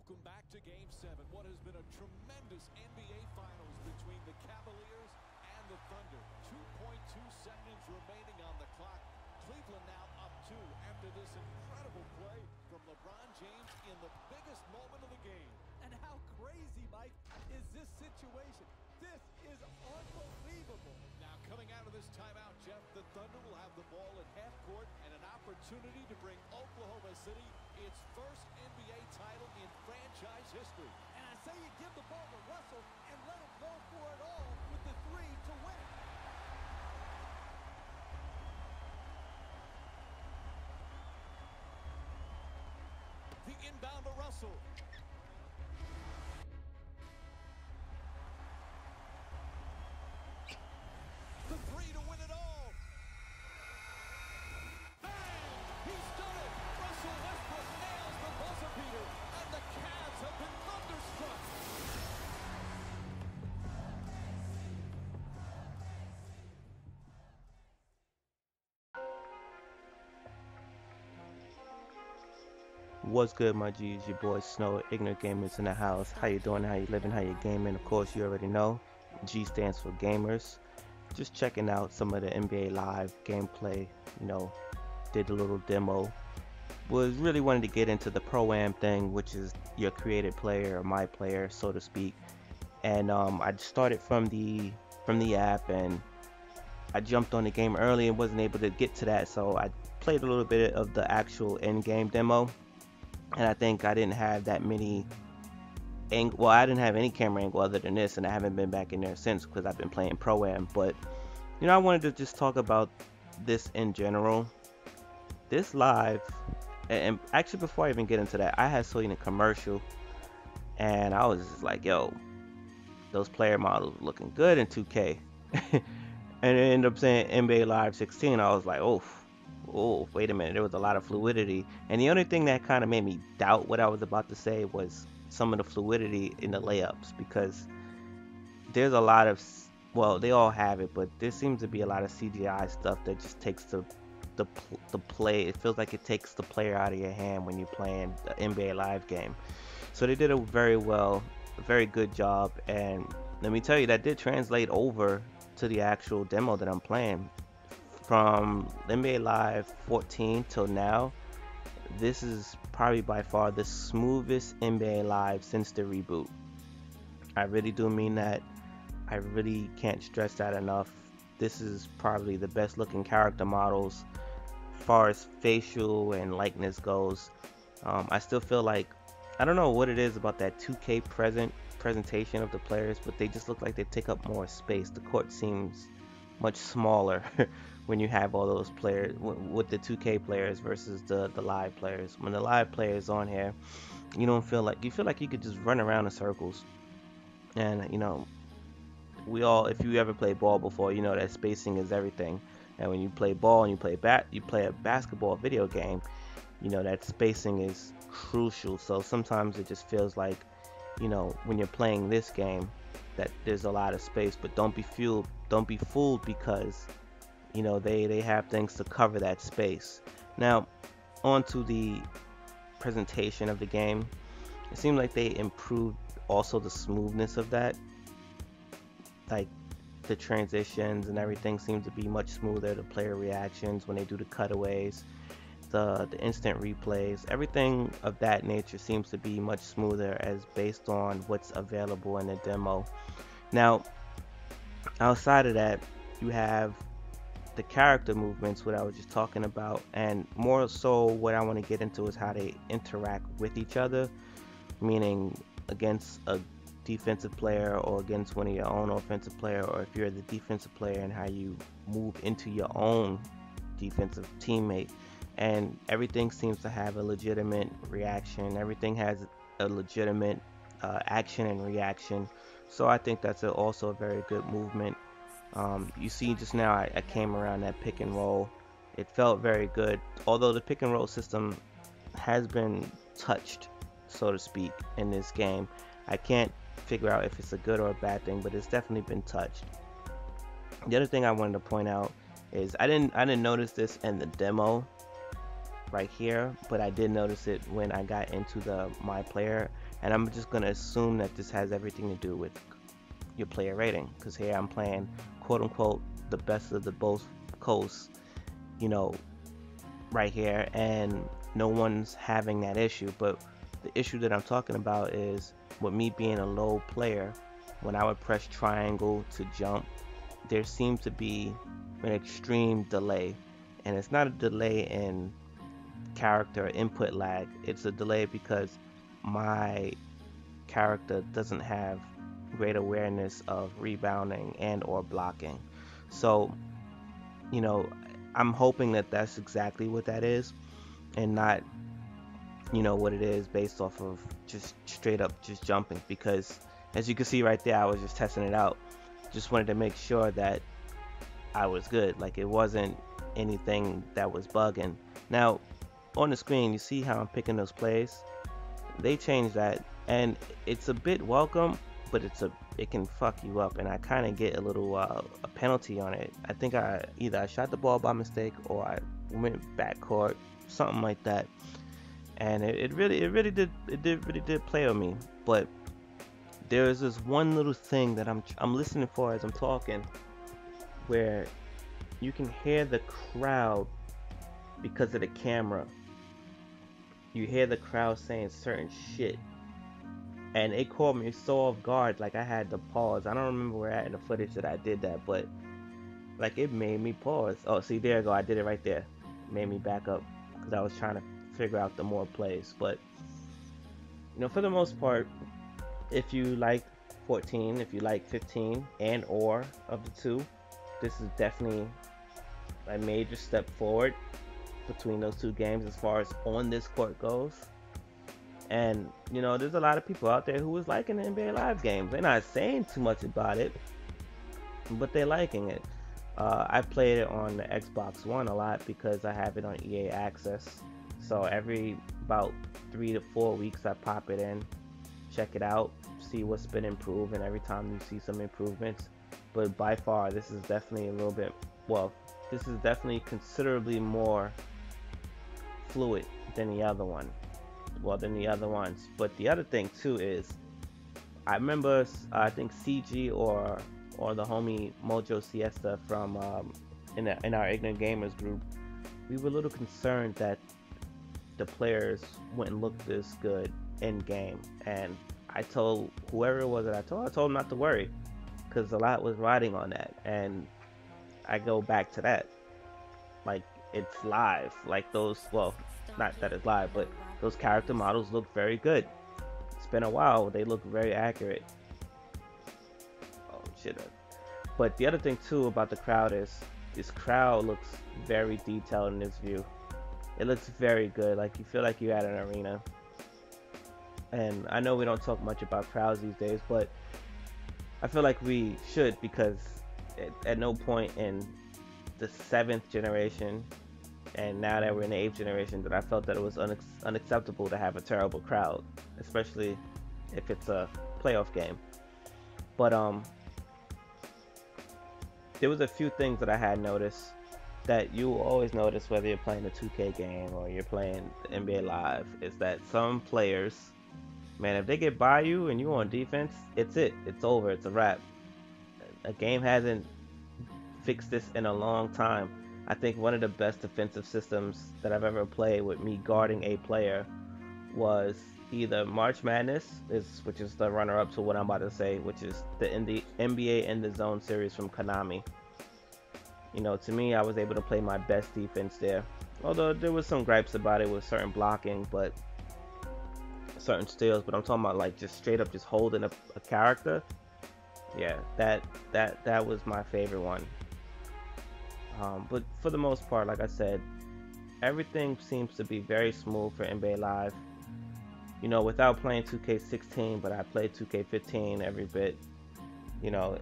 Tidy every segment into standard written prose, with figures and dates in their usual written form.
Welcome back to Game 7. What has been a tremendous NBA Finals between the Cavaliers and the Thunder. 2.2 seconds remaining on the clock. Cleveland now up 2 after this incredible play from LeBron James in the biggest moment of the game. And how crazy, Mike, is this situation? This is unbelievable. Now coming out of this timeout, Jeff, the Thunder will have the ball at half court and an opportunity to bring Oklahoma City its first NBA title in franchise history. And I say you give the ball to Russell and let him go for it all with the three to win. The inbound to Russell. The three to win it all. Bang! He's done it! Russell Westbrook nails the buzzer beater, and the Cavs have been thunderstruck. What's good, my G's? Your boy Snow, Ignorant Gamerz in the house. How you doing? How you living? How you gaming? Of course, you already know. G stands for Gamerz. Just checking out some of the NBA Live gameplay. You know, did a little demo. Was really wanted to get into the Pro-Am thing, which is your created player or my player, so to speak. And I started from the app, and I jumped on the game early and wasn't able to get to that, so I played a little bit of the actual in-game demo. And I think I didn't have that many well, I didn't have any camera angle other than this, and I haven't been back in there since because I've been playing Pro-Am. But you know, I wanted to just talk about this in general. This live, and actually before I even get into that, I had seen a commercial and I was just like, yo, those player models looking good in 2K. And it ended up saying NBA Live 16. I was like, oh, wait a minute, there was a lot of fluidity. And the only thing that kind of made me doubt what I was about to say was some of the fluidity in the layups, because there's a lot of, well, they all have it, but there seems to be a lot of CGI stuff that just takes the play. It feels like it takes the player out of your hand when you're playing the NBA Live game. So they did a very good job, and let me tell you, that did translate over to the actual demo that I'm playing. From NBA Live 14 till now, this is probably by far the smoothest NBA Live since the reboot. I really do mean that. I really can't stress that enough. This is probably the best looking character models as far as facial and likeness goes. I still feel like, I don't know what it is about that 2K presentation of the players, but they just look like they take up more space. The court seems much smaller when you have all those players with the 2K players versus the live players. When the live players on here, you don't feel like, you feel like you could just run around in circles. And you know, we all, if you ever played ball before, you know that spacing is everything. And when you play ball and you play a basketball video game, you know that spacing is crucial. So sometimes it just feels like, you know, when you're playing this game, that there's a lot of space. But don't be fooled, because you know they have things to cover that space. Now, on to the presentation of the game. It seemed like they improved also the smoothness of that. Like the transitions and everything seems to be much smoother. The player reactions when they do the cutaways, the instant replays, everything of that nature seems to be much smoother as based on what's available in the demo. Now, outside of that, you have the character movements, what I was just talking about, and more so what I want to get into is how they interact with each other, meaning against a defensive player or against one of your own offensive player, or if you're the defensive player and how you move into your own defensive teammate. And everything seems to have a legitimate reaction. Everything has a legitimate action and reaction. So I think that's also a very good movement. You see just now I came around that pick and roll. It felt very good, although the pick and roll system has been touched, so to speak, in this game. I can't figure out if it's a good or a bad thing, but it's definitely been touched. The other thing I wanted to point out is I didn't notice this in the demo right here, but I did notice it when I got into the my player. And I'm just gonna assume that this has everything to do with your player rating, because here I'm playing quote unquote the best of the both coasts, you know, right here, and no one's having that issue. But the issue that I'm talking about is with me being a low player, when I would press triangle to jump, there seemed to be an extreme delay. And it's not a delay in character input lag, it's a delay because my character doesn't have great awareness of rebounding and or blocking. So, you know, I'm hoping that that's exactly what that is, and not, you know, what it is based off of just straight up just jumping, because as you can see right there, I was just testing it out. Just wanted to make sure that I was good, like it wasn't anything that was bugging. Now on the screen you see how I'm picking those plays. They changed that, and it's a bit welcome, but it can fuck you up, and I kind of get a little a penalty on it. I think I shot the ball by mistake or I went backcourt, something like that, and it really did play on me. But there's this one little thing that I'm listening for as I'm talking, where you can hear the crowd because of the camera. You hear the crowd saying certain shit, and it caught me so off guard, like I had to pause. I don't remember where at in the footage that I did that, but like it made me pause. Oh, see, there you go, I did it right there. It made me back up because I was trying to figure out the more plays. But you know, for the most part, if you like 14, if you like 15 and or of the two, this is definitely a major step forward between those two games as far as on this court goes. And you know, there's a lot of people out there who is liking the NBA Live games. They're not saying too much about it, but they're liking it. I played it on the Xbox One a lot because I have it on EA Access. So every about 3 to 4 weeks I pop it in, check it out, see what's been improved, and every time you see some improvements. But by far, this is definitely a little bit, well, this is definitely considerably more fluid than the other one. Well, than the other ones. But the other thing too is, I remember I think CG or the homie Mojo Siesta from in our Ignorant Gamers group, we were a little concerned that the players wouldn't look this good in game, and I told whoever it was that I told them not to worry, because a lot was riding on that. And I go back to that, like, it's live, like those, well, not that it's live, but those character models look very good. It's been a while, they look very accurate. Oh shit. But the other thing too about the crowd is, this crowd looks very detailed in this view. It looks very good, like you feel like you're at an arena. And I know we don't talk much about crowds these days, but I feel like we should, because at no point in the 7th generation, and now that we're in the 8th generation, that I felt that it was unacceptable to have a terrible crowd, especially if it's a playoff game. But there was a few things that I had noticed that you will always notice whether you're playing a 2K game or you're playing the NBA Live, is that some players, man, if they get by you and you on defense, it's over, it's a wrap. A game hasn't fixed this in a long time. I think one of the best defensive systems that I've ever played with me guarding a player was either March Madness, which is the runner-up to what I'm about to say, which is the NBA in the Zone series from Konami. You know, to me, I was able to play my best defense there. Although there was some gripes about it with certain blocking, but certain steals. But I'm talking about like just straight up just holding a character. Yeah, that was my favorite one. But for the most part, like I said, everything seems to be very smooth for NBA Live. You know, without playing 2K16, but I played 2K15 every bit. You know,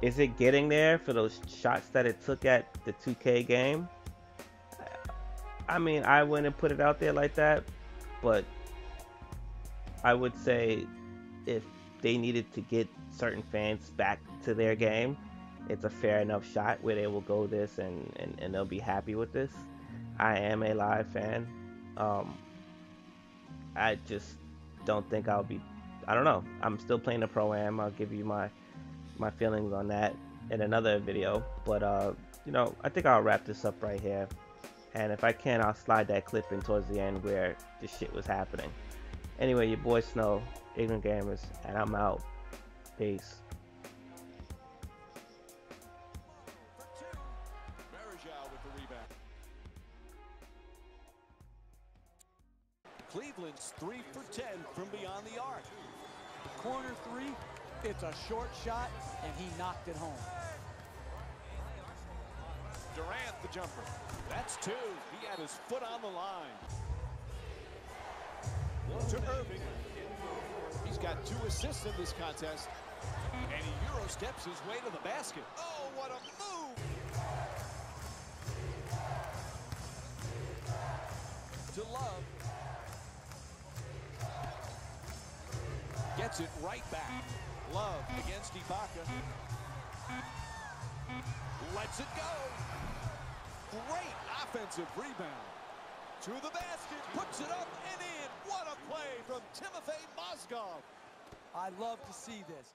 is it getting there for those shots that it took at the 2K game? I mean, I wouldn't put it out there like that, but I would say if they needed to get certain fans back to their game, it's a fair enough shot where they will go this and they'll be happy with this. I am a Live fan. I just don't think I'll be I don't know. I'm still playing the Pro-Am. I'll give you my feelings on that in another video. But you know, I think I'll wrap this up right here. And if I can, I'll slide that clip in towards the end where this shit was happening. Anyway, your boy Snow, Ignorant Gamers, and I'm out. Peace. Cleveland's 3 for 10 from beyond the arc. Corner three, it's a short shot, and he knocked it home. Durant, the jumper. That's 2. He had his foot on the line. To Irving. He's got 2 assists in this contest. And he Euro steps his way to the basket. Oh, what a move! To Love. Gets it right back. Love against Ibaka. Lets it go. Great offensive rebound. To the basket. Puts it up and in. What a play from Timofey Mozgov. I love to see this.